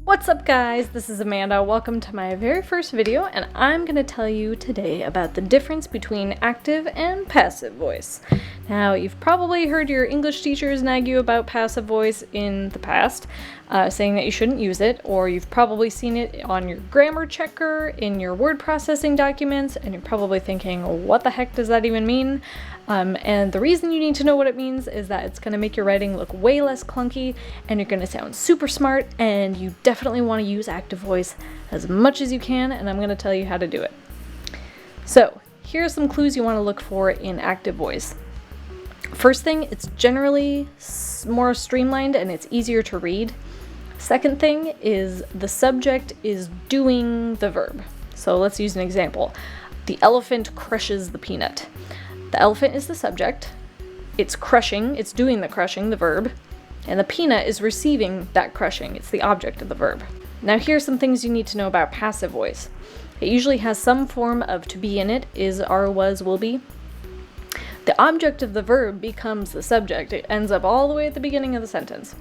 What's up guys, this is Amanda. Welcome to my very first video, and I'm going to tell you today about the difference between active and passive voice. Now, you've probably heard your English teachers nag you about passive voice in the past, saying that you shouldn't use it, or you've probably seen it on your grammar checker, in your word processing documents, and you're probably thinking, what the heck does that even mean? And the reason you need to know what it means is that it's going to make your writing look way less clunky, and you're going to sound super smart, and you definitely want to use active voice as much as you can, and I'm going to tell you how to do it. So, here are some clues you want to look for in active voice. First thing, it's generally more streamlined and it's easier to read. Second thing is the subject is doing the verb. So let's use an example. The elephant crushes the peanut. The elephant is the subject, it's crushing, it's doing the crushing, the verb, and the peanut is receiving that crushing, it's the object of the verb. Now here are some things you need to know about passive voice. It usually has some form of to be in it, is, are, was, will be. The object of the verb becomes the subject. It ends up all the way at the beginning of the sentence,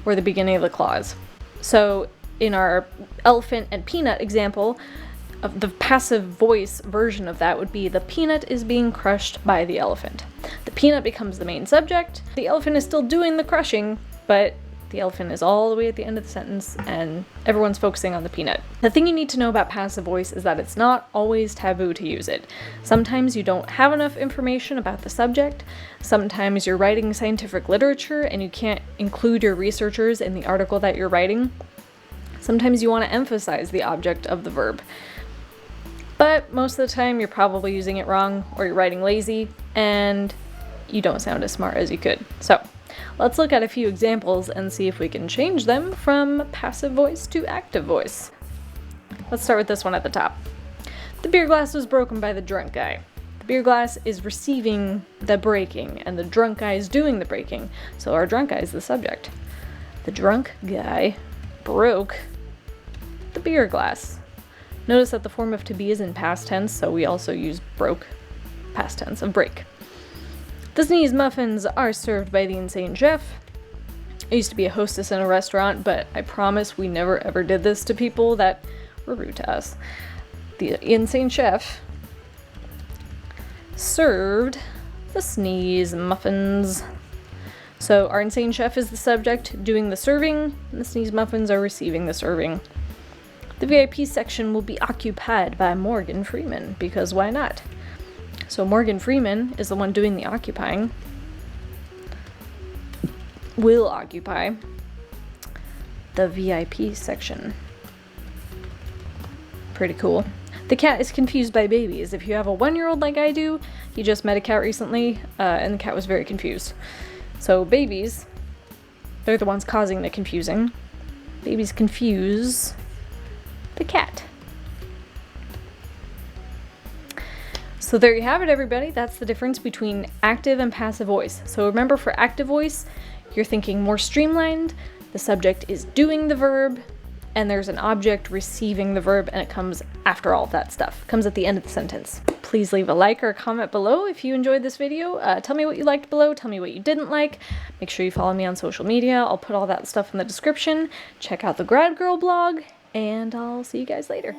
or the beginning of the clause. So in our elephant and peanut example, the passive voice version of that would be the peanut is being crushed by the elephant. The peanut becomes the main subject. The elephant is still doing the crushing, but the elephant is all the way at the end of the sentence and everyone's focusing on the peanut. The thing you need to know about passive voice is that it's not always taboo to use it. Sometimes you don't have enough information about the subject. Sometimes you're writing scientific literature and you can't include your researchers in the article that you're writing. Sometimes you want to emphasize the object of the verb. But most of the time you're probably using it wrong, or you're writing lazy, and you don't sound as smart as you could. So let's look at a few examples and see if we can change them from passive voice to active voice. Let's start with this one at the top. The beer glass was broken by the drunk guy. The beer glass is receiving the breaking, and the drunk guy is doing the breaking. So our drunk guy is the subject. The drunk guy broke the beer glass. Notice that the form of to be is in past tense, so we also use broke, past tense of break. The sneeze muffins are served by the insane chef. I used to be a hostess in a restaurant, but I promise we never ever did this to people that were rude to us. The insane chef served the sneeze muffins. So our insane chef is the subject doing the serving, and the sneeze muffins are receiving the serving. The VIP section will be occupied by Morgan Freeman, because why not? So Morgan Freeman is the one doing the occupying. Will occupy the VIP section. Pretty cool. The cat is confused by babies. If you have a 1-year-old like I do, he just met a cat recently, and the cat was very confused. So babies, they're the ones causing the confusing. Babies confuse the cat. So there you have it, everybody. That's the difference between active and passive voice. So remember, for active voice, you're thinking more streamlined. The subject is doing the verb, and there's an object receiving the verb, and it comes after all of that stuff. It comes at the end of the sentence. Please leave a like or a comment below if you enjoyed this video. Tell me what you liked below. Tell me what you didn't like. Make sure you follow me on social media. I'll put all that stuff in the description. Check out the Grad Girl blog, and I'll see you guys later.